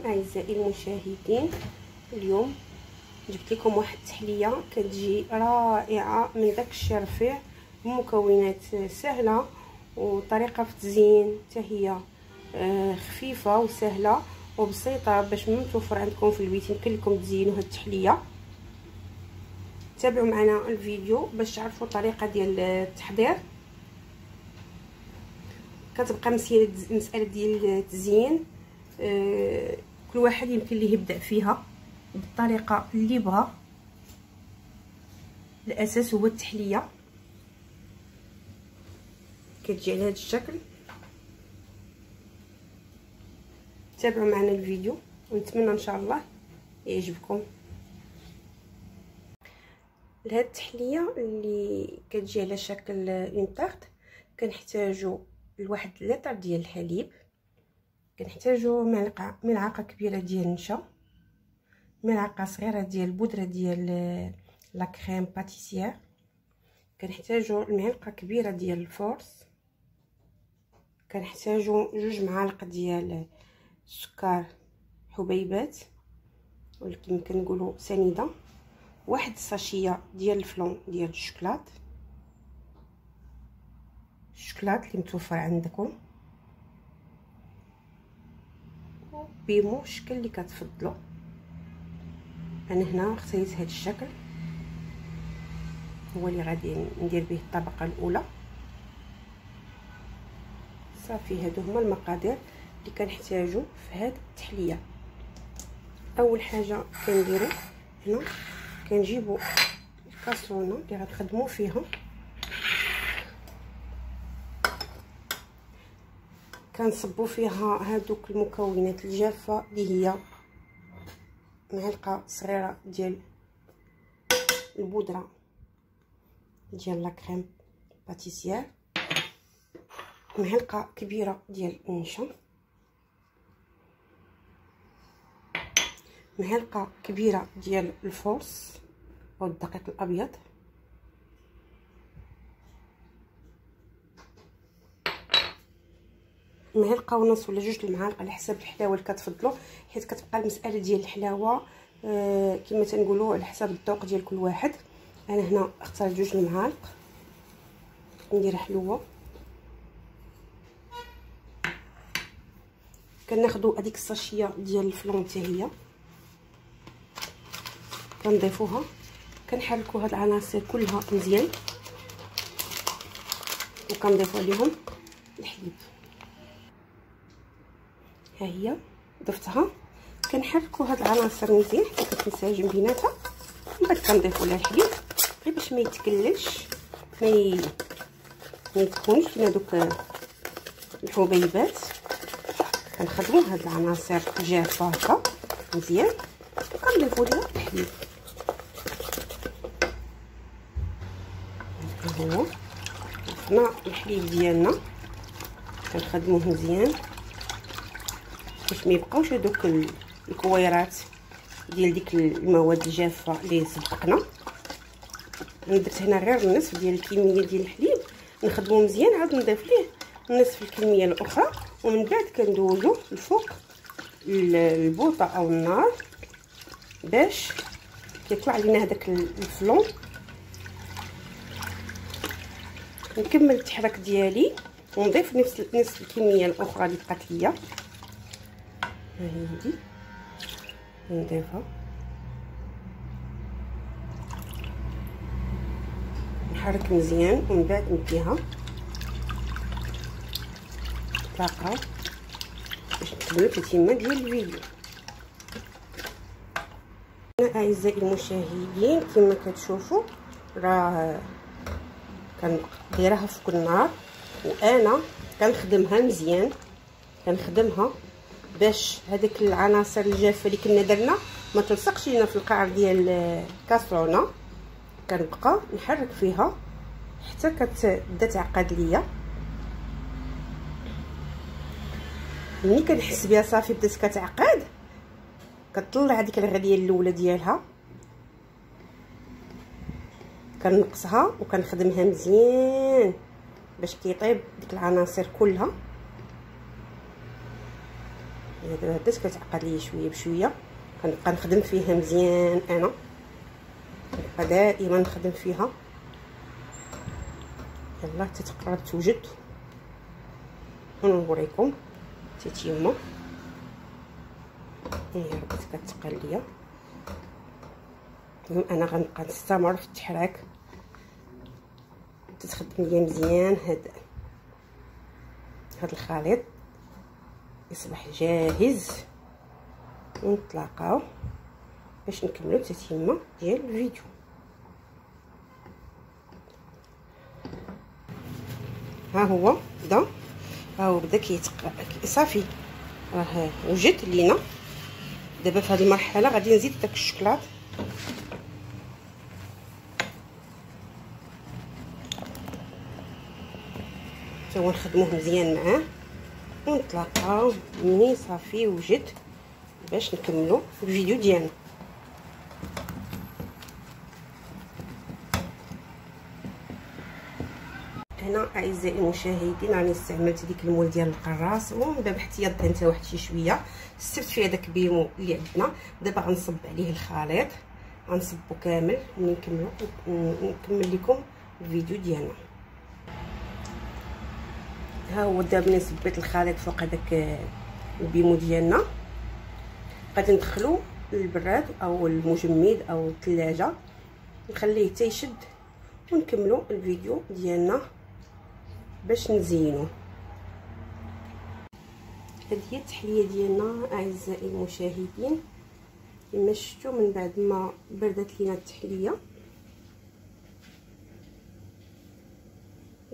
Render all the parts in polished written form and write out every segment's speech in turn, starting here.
اعزائي المشاهدين، اليوم جبت لكم واحد التحليه كتجي رائعه من داك الشيء رفيع بمكونات سهله وطريقه في التزيين حتى هي خفيفه وسهله وبسيطه باش متوفر عندكم في البيت. يمكن لكم تزينوا هاد التحليه. تابعوا معنا الفيديو باش تعرفوا الطريقه ديال التحضير. كتبقى مساله ديال التزيين، كل واحد يمكن ليه يبدا فيها بالطريقه اللي بغا. الاساس هو التحليه كتجي على هذا الشكل. تابعوا معنا الفيديو ونتمنى ان شاء الله يعجبكم. لهاد التحليه اللي كتجي على شكل اون طارت كنحتاجوا لواحد لتر ديال الحليب، كنحتاجوا ملعقه كبيره ديال النشا، ملعقه صغيره ديال البودره ديال لا كريم باتيسير، كنحتاجوا المعلقه كبيره ديال الفورس، كنحتاجوا 2 معالق ديال السكر حبيبات ولا كما كنقولوا سنيده، واحد الساشيه ديال الفلون ديال الشوكولات اللي متوفر عندكم بيمو الشكل اللي كتفضلوا. انا هنا اختاريت هذا الشكل هو اللي غادي ندير به الطبقه الاولى. صافي هادو هما المقادير اللي كنحتاجو في هاد التحليه. اول حاجه كنديرو هنا كنجيبو الكاسرونه اللي غنخدمو فيها، كنصبو فيها هادوك المكونات الجافه اللي هي معلقه صغيره ديال البودره ديال لا كريم باتيسير، معلقه كبيره ديال النشا، معلقه كبيره ديال الفورس او الدقيق الابيض، معلقه ونص ولا 2 المعالق على حسب الحلاوه اللي كتفضلوا، حيت كتبقى المساله ديال الحلاوه كما تنقولوا على حسب الذوق ديال كل واحد. انا هنا اخترت 2 المعالق ندير حلوه. كناخذوا هذيك الساشيه ديال الفلون حتى هي كنضيفوها، كنحركوا هاد العناصر كلها مزيان وكنضيفوا عليهم الحليب. ها هي ضفتها، كنحركوا هاد العناصر مزيان حتى كتنسجم بيناتها، من بعد كنضيفوا لها الحليب غير باش ما يتكللش، ما يكونش هذوك الحبيبات. كنخدموا هاد العناصر جافه هكا مزيان وكنضيفوا لها الحليب. هو ضفنا الحليب ديالنا كنخدموه مزيان باش ما يبقاوش هذوك الكويرات ديال ديك المواد الجافه اللي سبقنا. انا درت هنا غير النصف ديال الكميه ديال الحليب، نخدمو مزيان عاد نضيف ليه نصف الكميه الاخرى، ومن بعد كندوزو الفوق البوطه او النار باش يطلع علينا هذاك الفلون. نكمل التحرك ديالي ونضيف نصف الكميه الاخرى اللي بقات ليا. ها هي هادي نضيفها، نحرك مزيان ومن بعد نديها طاقه باش نكملوا التتمه ديال الفيديو. اعزائي المشاهدين كما كتشوفوا راه كنديرها فوق النار، وانا كنخدمها مزيان، كنخدمها باش هذيك العناصر الجافه اللي كنا درنا ما تلصقش لينا في القعر ديال الكاسرونه. كنبقى نحرك فيها حتى كتبدا تعقد ليا. ملي كنحس بها صافي بدات كتعقد كطلع هذيك الغليه الاولى ديالها، كنقصها وكنخدمها مزيان باش كيطيب ديك العناصر كلها. دابا بدات كتعقد ليا شويه بشويه، كنبقى نخدم فيها مزيان. انا كنبقى دائما نخدم فيها. يلا حتى تقرب توجد ونوريكم تيتيما. هي بدات كتقل ليا. انا غنبقى نستمر في التحراك تتخدم ليا مزيان. هاد الخليط يصبح جاهز، ونتلاقاو باش نكملو التتمه ديال الفيديو. ها هو بدا صافي راه وجد لينا. دابا في هذه المرحله غادي نزيد داك الشكلاط. حتى هو نخدموه مزيان معاه، ونتلاقاو ملي صافي وجد باش نكملو الفيديو ديالنا. هنا اعزائي المشاهدين راني استعملت ديك المول ديال القراص، ومن بعد حتى دهنتها واحد شويه، استفدت فيها داك البيمو اللي عندنا. دابا غنصب عليه الخليط، غنصبو كامل ملي نكمل لكم الفيديو ديالنا. ها هو دابا ملي صبيت الخليط فوق هذاك البيمو ديالنا، غادي ندخلو للبراد او المجمد او الثلاجه، نخليه حتى يشد ونكملو الفيديو ديالنا باش نزينوه. هذه هي التحليه ديالنا اعزائي المشاهدين. كما شفتوا من بعد ما بردت لينا التحليه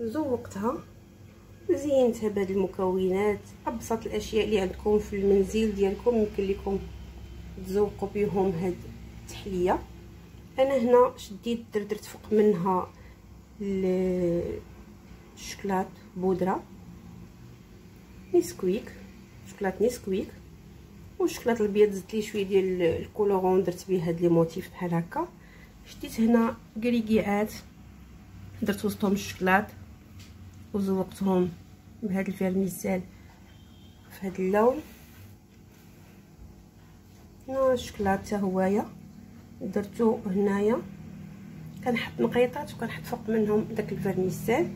زوقتها زينتها بهاد المكونات. ابسط الاشياء اللي عندكم في المنزل ديالكم يمكن لكم تزوقوا بهم هاد التحليه. انا هنا شديت درت فوق منها الشوكولات بودره نسكويك، شوكولات نسكويك، والشوكولات الابيض زدت ليه شويه ديال الكولورون، درت به هاد لي موتيف بحال هكا. شديت هنا كريكيعات درت وسطهم الشوكولات وزوقتهم بهذا الفيرنيسال في هذا اللون. هنا الشوكولات حتى هوايا درتو هنايا، كنحط نقيطات وكنحط فوق منهم داك الفيرنيسال.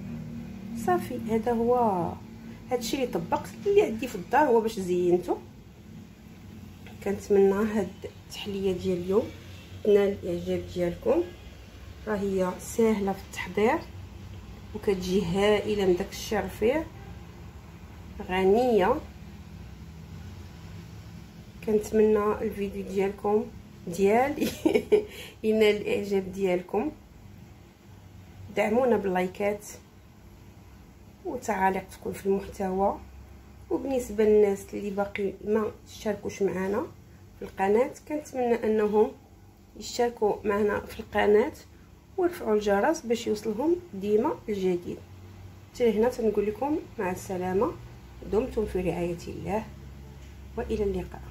صافي هذا هو هادشي اللي طبقت اللي عندي في الدار هو باش زينته. كنتمنى هاد التحليه ديال اليوم تنال الاعجاب ديالكم. راه هي ساهله في التحضير وكتجي هائله من داك الشرفيع، غنيه. كنتمنى الفيديو ديالكم ديالي ينال الاعجاب ديالكم. دعمونا باللايكات وتعاليق تكون في المحتوى. وبالنسبه للناس اللي باقي ما اشتركوش معنا في القناه، كنتمنى انهم يشتركوا معنا في القناه ويرفعوا الجرس باش يوصلهم ديما الجديد. حتى هنا تنقول لكم مع السلامه، دمتم في رعايه الله والى اللقاء.